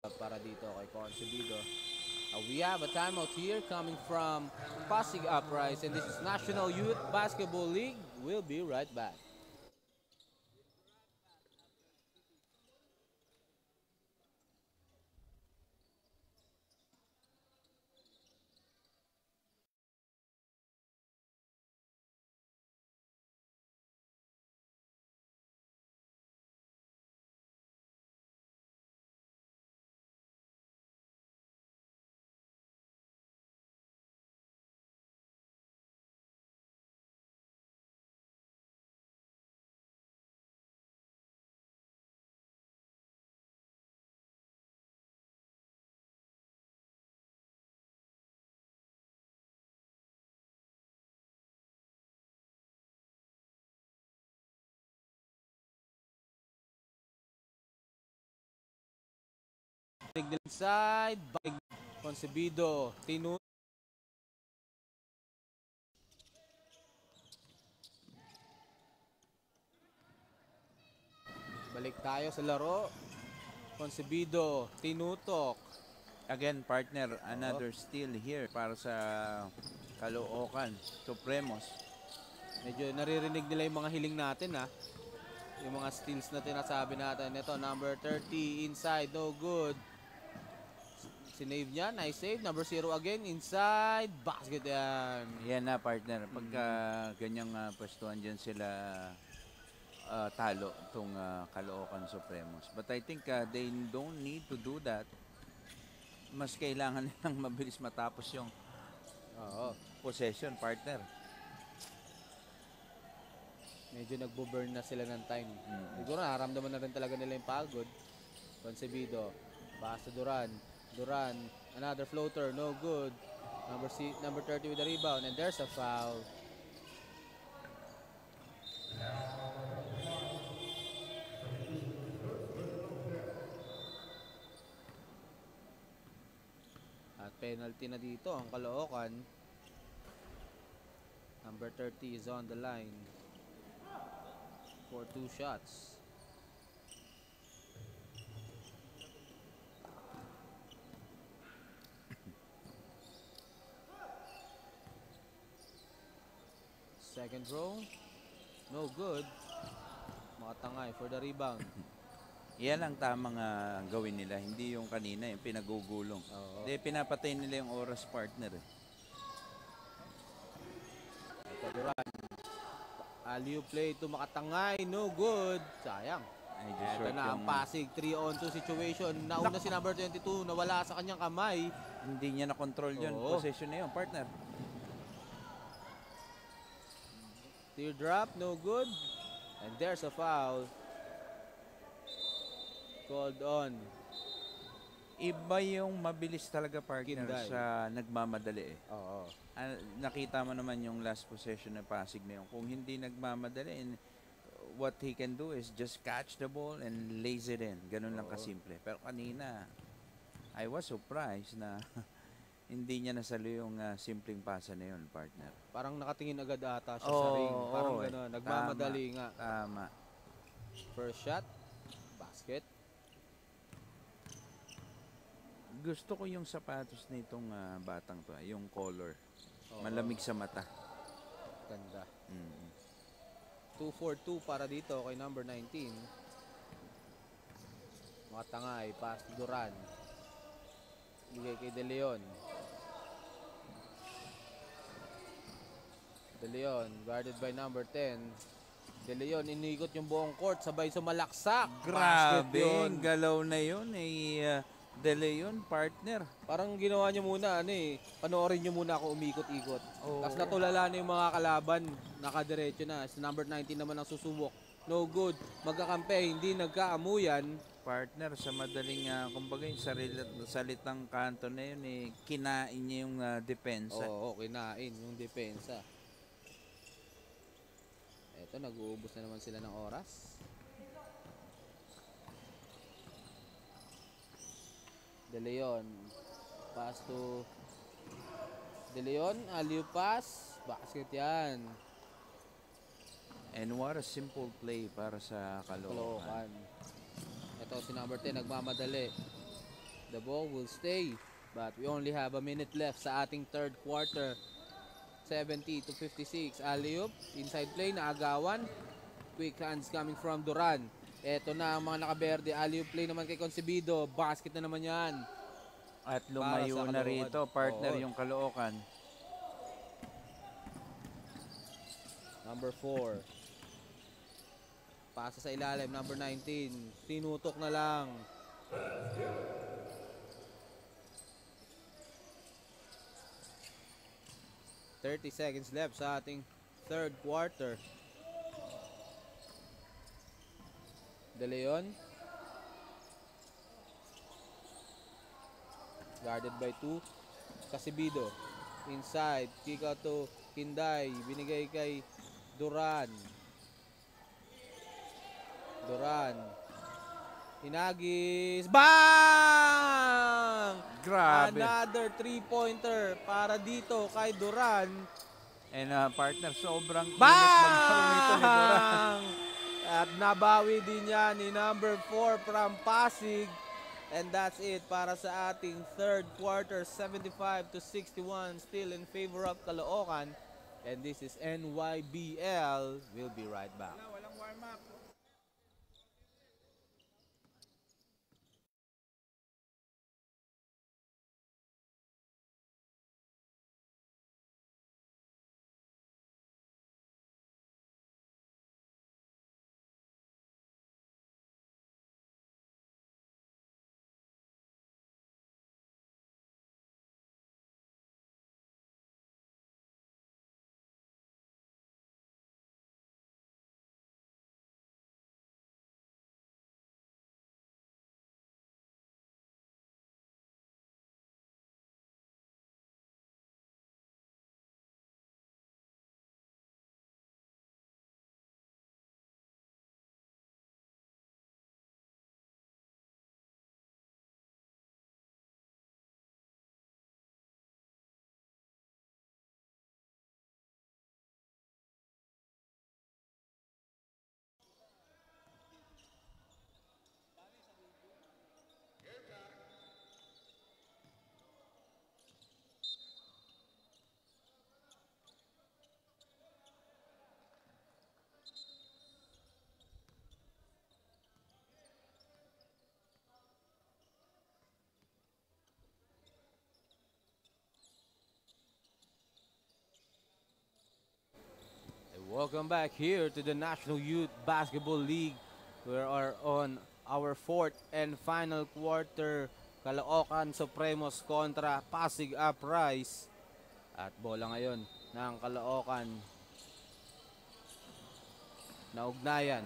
para dito kay Concebido. We have a timeout here coming from Pasig Uprise, and this is National Youth Basketball League. We'll be right back. Inside, Concebido, balik tayo sa laro. Concebido, tinutok. Again, partner, another steal here para sa Caloocan, Supremos. Medyo naririnig nila yung mga hiling natin, ha. Yung mga steals na tinasabi natin. Ito, number 30 inside, no good. Sinave niya, nice save. Number 0 again, inside, basket yan. Yan na, partner. Pagka ganyang pwestuhan dyan sila talo itong Caloocan Supremos. But I think they don't need to do that. Mas kailangan nilang mabilis matapos yung possession, partner. Medyo nagbo-burn na sila ng time. Siguro naramdaman na rin talaga nila yung pagod. Concebido, pass to Duran. Duran, another floater, no good. Number 30 with the rebound, and there's a foul. At penalty na dito ang Caloocan. Number 30 is on the line for 2 shots. Second row, no good. Makatangay for the rebound. Yan ang tamang gawin nila, hindi yung kanina, yung pinagugulong. Hindi, pinapatay nila yung oras, partner. Ito Duran. Aliu play to Makatangay, no good. Sayang. Ito na ang Pasig 3-on-2 situation. Nauna si number 22, nawala sa kanyang kamay. Hindi niya na-control yun. Possession na yun, partner. Teardrop, no good. And there's a foul. Called on. Iba yung mabilis talaga, partner, Kinday. sa nagmamadali eh. Oo. Nakita mo naman yung last possession ng Pasig na yun. Kung hindi nagmamadali, what he can do is just catch the ball and lays it in. Ganun lang kasimple. Pero kanina, I was surprised na hindi niya nasalo yung simpleng pasa na yun, partner. Parang nakatingin agad ata siya sa ring. Parang gano'n. Nagmamadali nga. Tama. First shot. Basket. Gusto ko yung sapatos nitong batang to. Yung color. Malamig sa mata. Ganda. 2-4-2 para dito kay number 19. Makatangay. Pass to Duran. Bigay kay De Leon. De Leon, guarded by number 10. De Leon, inikot yung buong court, sabay sumalaksak. Grabe, yung galaw na yun. De Leon, partner. Parang ginawa niyo muna, panoorin niyo muna ako umikot-ikot. Tapos natulala na yung mga kalaban, nakadiretso na. Si number 19 naman ang susubok. No good. Magkakampe, hindi nagkaamuyan. Partner, sa madaling, kumbaga yung salitang kanto na yun, kinain niya yung depensa. Oo, kinain yung depensa. Eto, nag-uubos na naman sila ng oras. De Leon. Pass to De Leon. Aliu pass. Basket yan. And what a simple play para sa Caloocan. Ito si number 10 nagmamadali. The ball will stay. But we only have a minute left sa ating third quarter. 70 to 56. Alley-oop. Inside play. Naagawan. Quick hands coming from Duran. Eto na ang mga nakaberde. Alley-oop play naman kay Concebido. Basket na naman yan. At lumayo na rito, partner, Oo. yung Caloocan. Number 4. Pasa sa ilalim. Number 19. Tinutok na lang. .30 seconds left sa ating third quarter. De Leon. Guarded by 2. Casibido. Inside. Kick out to Kinday. Binigay kay Duran. Duran. Hinagis. Bang! Grabe. Another 3-pointer para dito kay Duran. And partner, sobrang init maglaro nito ni Duran. Bang! At nabawi din yan ni number 4 from Pasig. And that's it para sa ating third quarter. 75 to 61 still in favor of Caloocan. And this is NYBL. We'll be right back. Walang warm-up. Welcome back here to the National Youth Basketball League. We are on our fourth and final quarter. Caloocan Supremos kontra Pasig Uprise. At bola ngayon ng Caloocan. Naugnayan.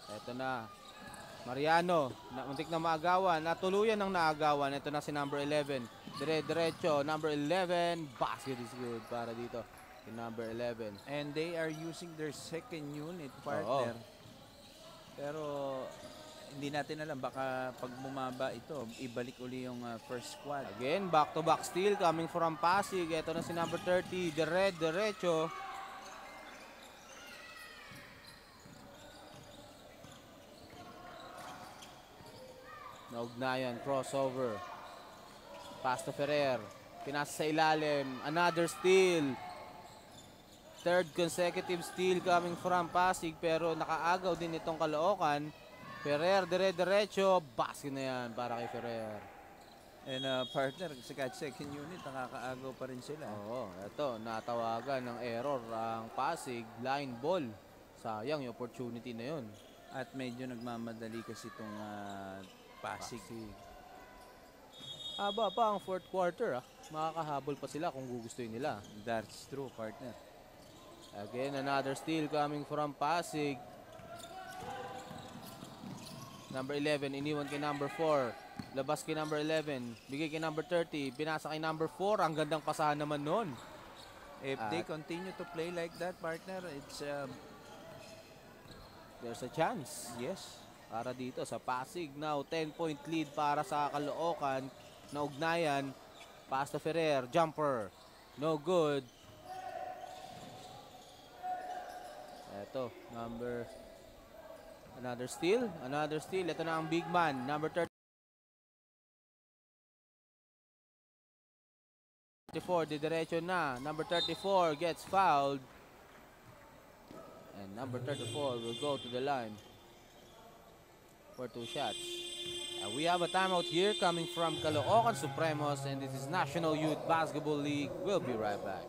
Ito na. Mariano, muntik na maagawan, natuluyan ng naagawan. Ito na si number 11. Diretso, number 11. Basket is good para dito. Si number 11. And they are using their second unit, partner. Pero hindi natin alam, baka pag bumaba ito, ibalik uli yung first squad. Again, back-to-back steal coming from Pasig. Ito na si number 30. Diretso. Naugnayan, crossover. Pass to Ferrer. Pinasa sa ilalim. Another steal. Third consecutive steal coming from Pasig. Pero nakaagaw din itong Caloocan. Ferrer, diretso. Basket na yan para kay Ferrer. And partner, sa second unit, nakakaagaw pa rin sila. Oo, ito, natawagan ng error ang Pasig. Line ball. Sayang yung opportunity na yun. At medyo nagmamadali kasi itong Pasig. Haba pa ang fourth quarter. Makakahabol pa sila kung gugustuhin nila. That's true, partner. Again, another steal coming from Pasig. Number 11, iniwan kay number 4. Labas kay number 11. Bigay kay number 30. Pinasa kay number 4. Ang gandang pasahan naman nun. If they continue to play like that, partner, it's there's a chance. yes. Para dito sa Pasig. Now, 10-point lead para sa Caloocan. Naugnayan. Pass to Ferrer. Jumper. No good. Ito, another steal. Ito na ang big man, number 34, didiretso na. Number 34 gets fouled. And number 34 will go to the line for 2 shots. And we have a timeout here coming from Caloocan Supremos, and this is National Youth Basketball League. We'll be right back.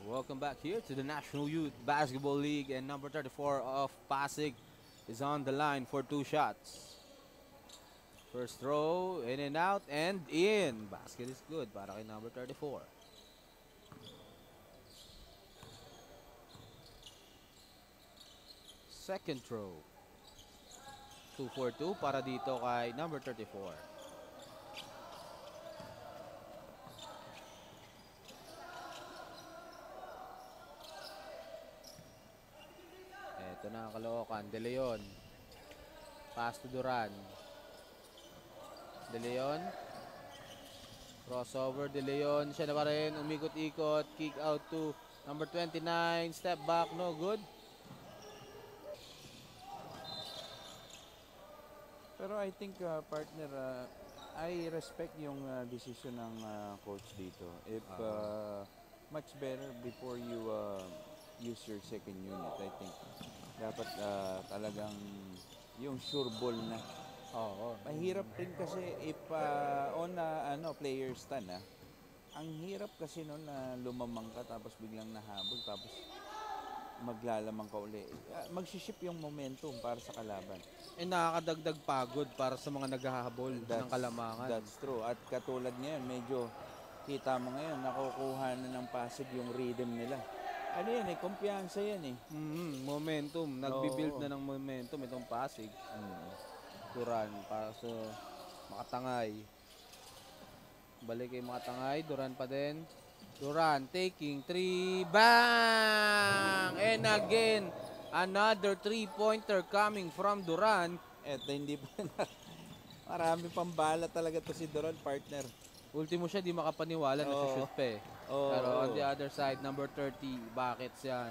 Welcome back here to the National Youth Basketball League, and number 34 of Pasig is on the line for 2 shots. First throw, in and out, and in. Basket is good para kay number 34. Second throw. 2 for 2 para dito kay number 34. Ito na ang Caloocan. De Leon. Pass to Duran. De Leon. Crossover. De Leon. Siya na pa rin. Umikot-ikot. Kick out to number 29. Step back. No good. Pero I think, partner, I respect yung decision ng coach dito. If much better before you use your second unit, I think dapat talagang yung sure ball na. Oo. Mahirap rin kasi if on player stand, ang hirap kasi noon na lumamang ka tapos biglang nahabol tapos maglalamang ka uli. Magsiship yung momentum para sa kalaban. Nakakadagdag pagod para sa mga naghahabol ng kalamangan. That's true. At katulad ngayon, medyo kita mo ngayon, nakukuha na ng Pasig yung rhythm nila. Ano yan kumpiyansa yan Momentum. Nagbibuild na ng momentum itong Pasig. Duran para sa Makatangay. Balik kay Makatangay. Duran pa din. Duran taking 3. Bang! And again, another 3-pointer coming from Duran. Eto hindi pa marami pang bala talaga to si Duran, partner. Ultimo siya, di makapaniwala na shoot pa eh. Pero on the other side, number 30, bakit yan?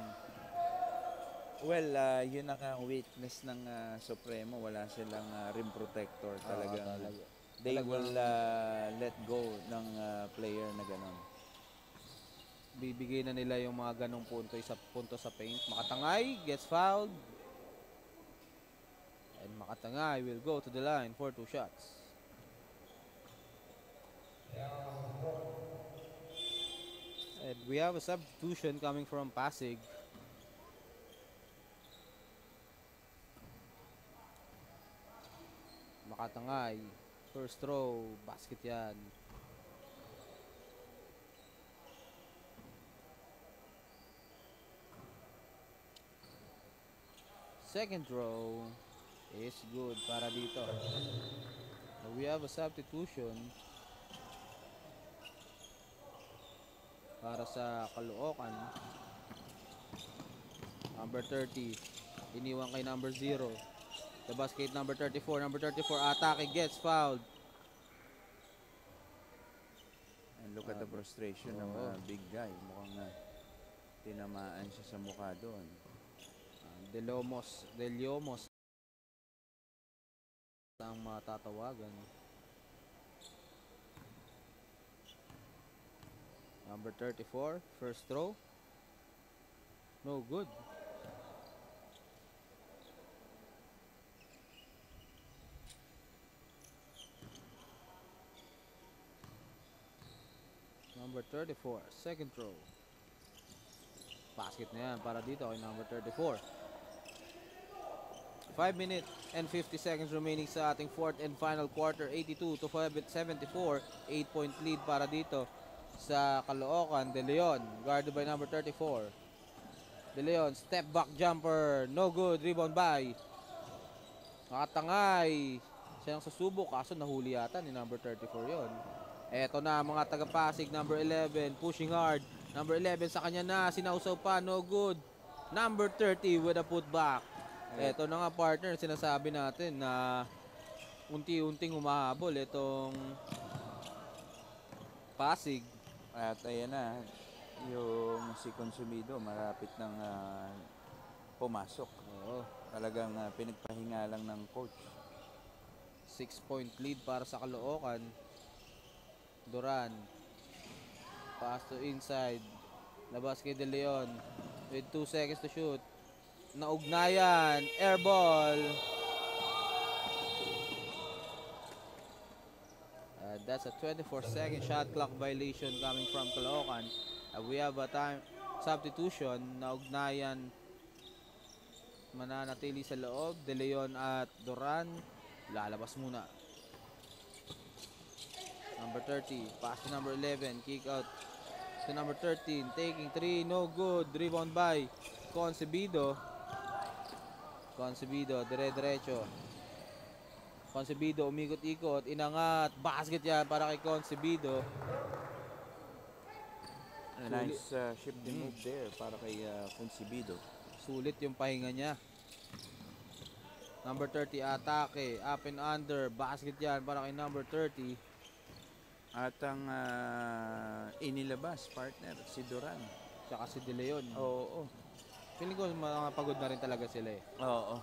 Well, yun ang weakness ng Supremo. Wala silang rim protector talaga. They will let go ng player na ganon. Bibigay na nila yung mga ganong punto sa paint. Makatangay gets fouled. And Makatangay will go to the line for 2 shots. And we have a substitution coming from Pasig. Makatangay. First throw. Basket yan. Second throw is good para dito. We have a substitution para sa Caloocan. Number 30 iniwan kay number 0. The basket number 34. Number 34 atake gets fouled. And look at the frustration ng big guy. Mukhang tinamaan siya sa mukha doon. De Leomos ang matatawagan. Number 34, first throw. No good. Number 34, second throw. Basket na yan para dito kay number 34. 5 minutes and 50 seconds remaining sa ating fourth and final quarter. 82-74. 8-point lead para dito sa Caloocan. De Leon, guarded by number 34. De Leon, step back jumper. No good. Rebound by Nakatangay. Siya ang susubok. Kaso nahuli yata ni number 34 yon. Eto na mga taga-Pasig. Number 11, pushing hard. Number 11 sa kanya na. Sinausaw pa. No good. Number 30 with a putback. Eto na nga partner, sinasabi natin na unti-unting humahabol itong Pasig. At ayan na, yung si Consumido malapit ng pumasok. Oo. Talagang pinagpahinga lang ng coach. 6-point lead para sa Caloocan. Duran. Pass to inside. Labas kay De Leon. With 2 seconds to shoot. Naugnayan. Air ball. That's a 24-second shot clock violation coming from Caloocan. We have a time substitution. Naugnayan. Mananatili sa loob. De Leon at Duran. Lalabas muna. Number 30. Pass to number 11. Kick out to number 13. Taking 3. No good. Rebound by Concebido. Concebido. Dire-diretso. Concebido umikot-ikot. Inangat. Basket yan para kay Concebido. A nice shifting move there para kay Concebido. Sulit yung pahinga niya. Number 30 atake. Up and under. Basket yan para kay number 30. At ang inilabas partner si Duran. Tsaka si De Leon. Oo. Feeling ko mga pagod na rin talaga sila eh. Oo.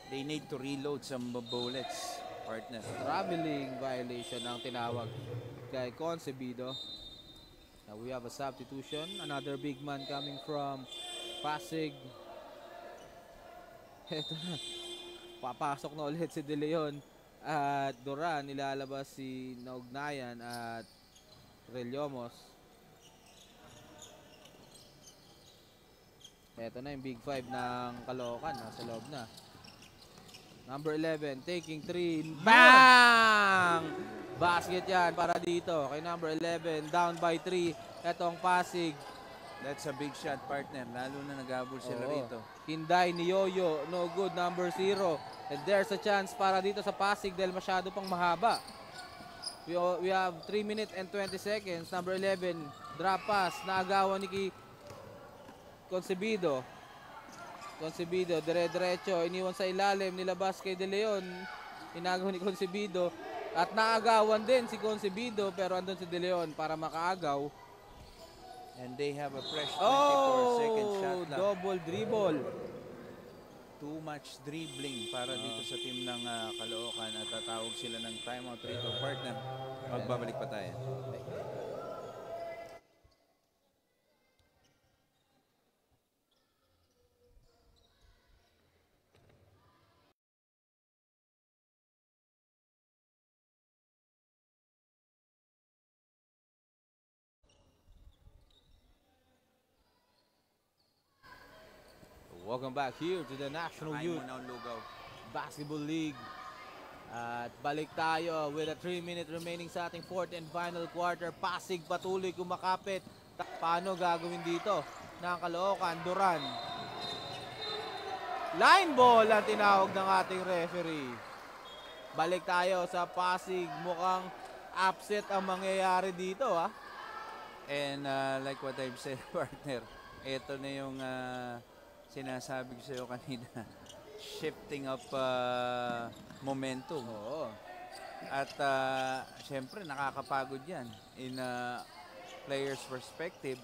They need to reload some bullets partner. Traveling violation ang tinawag kay Concebido. Now we have a substitution. Another big man coming from Pasig. Eto na. Papasok na ulit si De Leon. At Duran, ilalabas si Naugnayan at Reliomos. Eto na yung big five ng Caloocan. Nasa loob na. Number 11, taking 3. Bang! Basket yan para dito. Kay number 11, down by 3. Etong Pasig. That's a big shot partner. Lalo na nag-abol sila rito. Hinday ni Yoyo. No good, number 0. And there's a chance para dito sa Pasig dahil masyado pang mahaba. We have 3 minutes and 20 seconds. Number 11, drop pass. Naagawan ni Concebido. Concebido, dire-diretso. Iniwan sa ilalim. Nilabas kay De Leon. Inagaw ni Concebido. At naagawan din si Concebido. Pero andun si De Leon para makaagaw. And they have a fresh 24-second shot clock. Double dribble. Too much dribbling para dito sa team ng Caloocan at tatawag sila ng timeout rito. Partner, magbabalik pa tayo. Welcome back here to the National Youth Basketball League. At balik tayo with a 3-minute remaining sa ating fourth and final quarter. Pasig patuloy kumakapit. Paano gagawin dito ng Caloocan? Duran. Line ball ang tinawag ng ating referee. Balik tayo sa Pasig. Mukhang upset ang mangyayari dito ha. And like what I've said partner, ito na yung sinasabi ko sa'yo kanina, shifting up momentum. Oo. At syempre nakakapagod yan in player's perspective.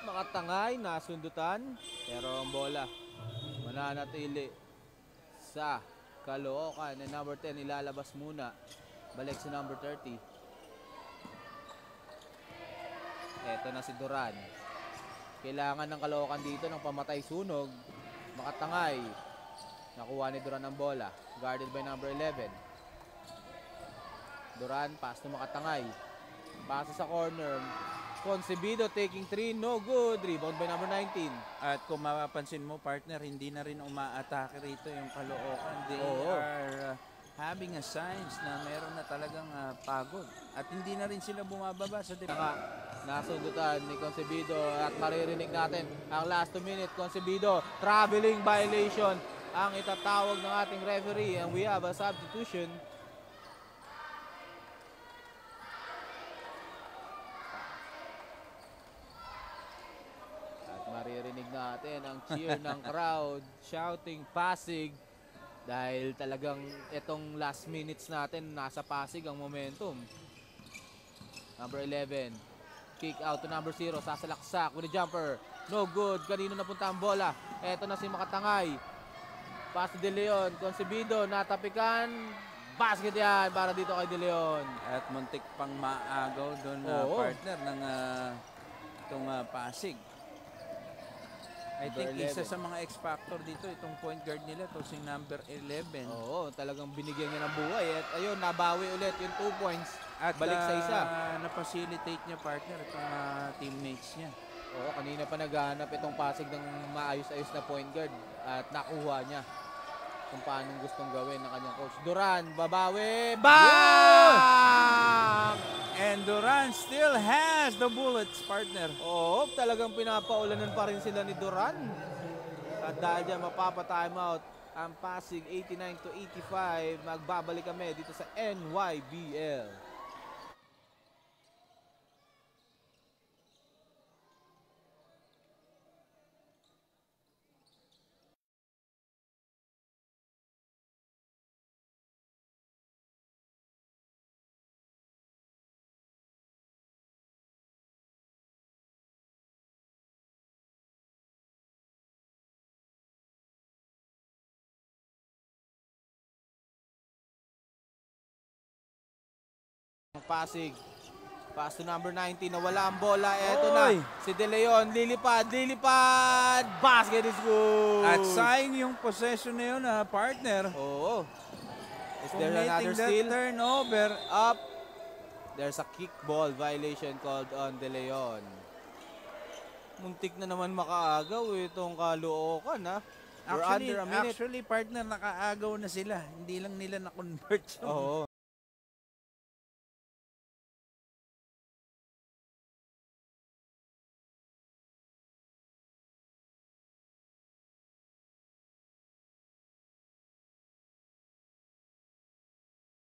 Makatangay, nasundutan, pero ang bola mananatili sa Caloocan. And number 10 ilalabas muna. Balik si number 30. Eto na si Duran. Kailangan ng Caloocan dito ng pamatay sunog. Makatangay. Nakuha ni Duran ang bola. Guarded by number 11. Duran, pass to Makatangay. Pass sa corner. Concebido taking 3, no good. Rebound by number 19. At kung mapapansin mo, partner, hindi na rin umaatake rito yung Caloocan. They Oo. are having a signs na meron na talagang pagod. At hindi na rin sila bumababa sa Nasundutan ni Concebido at maririnig natin ang last 2 minutes. Concebido, traveling violation ang itatawag ng ating referee, and we have a substitution. At maririnig natin ang cheer ng crowd shouting Pasig dahil talagang itong last minutes natin nasa Pasig ang momentum. Number 11, kick out to number 0, sasalaksak with a jumper, no good. Kanino napunta ang bola? Eto na si Makatangay. Pass to De Leon, Concebido, natapikan, basket yan para dito kay De Leon. At muntik pang maagaw doon Oo. partner ng itong Pasig. I Number think isa 11. sa mga X-factor dito itong point guard nila to si number 11. Oo, talagang binigyan niya ng buhay at ayun, nabawi ulit yung 2 points. At Balik sa isa. na-facilitate niya partner itong teammates niya. Oo, kanina pa naghahanap itong Pasig ng maayos-ayos na point guard at nakuha niya kung paano gustong gawin ng kanyang coach. Duran, babawi, bang! And Duran still has the bullets, partner. Oo, talagang pinapaulanan pa rin sila ni Duran. At dahil dyan, mapapa-time out ang Pasig 89-85. Magbabalik kami dito sa NYBL. Pasig. Pass to number 19. Nawala ang bola. Eto Oy! na. Si De Leon. Lilipad. Basket is good. At sayang yung possession na yun, partner. Oo. Is there Committing another that steal? turnover. Up. There's a kickball violation called on De Leon. Muntik na naman makaagaw itong Caloocan, ha? We're under a minute. Actually, partner, nakaagaw na sila. Hindi lang nila na-convert. Oo.